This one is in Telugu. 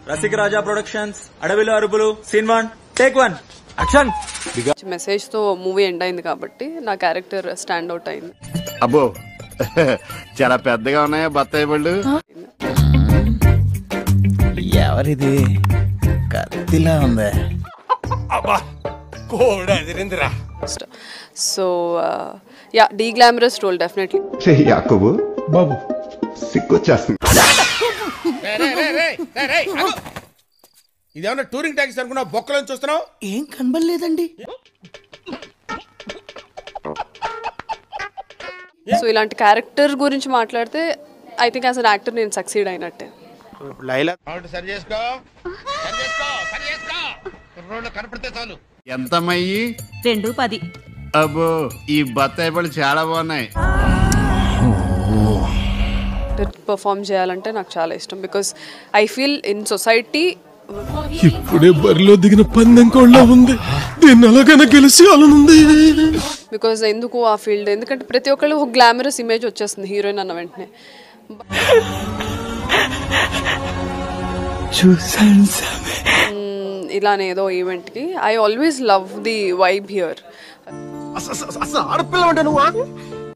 రసికరాజా ప్రొడక్షన్స్, అడవిలో అరుపులు, సీన్ 1 టేక్ 1 యాక్షన్. మెసేజ్ తో మూవీ ఎండ్ అయింది కాబట్టి నా క్యారెక్టర్ స్టాండ్ అవుట్ అయింది. అబ్బో చాలా పెద్దగా ఉన్నాయా బత్తాయి పళ్ళు? ఎవరిది కత్తిలా ఉంది? So yeah, de glamorous role definitely. యాకోబు బాబు సిక్కొచ్చేస్తుంది. ఇదేమన్నా టూరింగ్ ట్యాక్సీ అనుకున్నా బొక్కలను చూస్తున్నావు? ఏం కనబడలేదండి. సో ఇలాంటి క్యారెక్టర్ గురించి మాట్లాడితే I think as an actor నేను సక్సీడ్ అయినట్టే. సరి చేసుకో కనపడితే చాలు. ఎంతమయ్యి? 2:10. అబ్బో ఈ బత్తాయి పళ్ళు చాలా బాగున్నాయి. పర్ఫామ్ చేయాలంటే నాకు చాలా ఇష్టం. Because I feel in society ఇప్పుడే బరిలో దిగిన పందెం కోళ్ళ ఉంది, దీన్ని అలాగైనా గెలిచేయాలనుంది. బికాజ్ ఎందుకు ఆ ఫీల్డ్, ఎందుకంటే ప్రతి ఒక్కళ్ళు ఒక గ్లామరస్ ఇమేజ్ వచ్చేస్తుంది హీరోయిన్ అన్న వెంటనే. ఇలానే ఏదో ఈవెంట్ కి I always love the vibe here. ఆడపిల్ల అంటే నువ్వు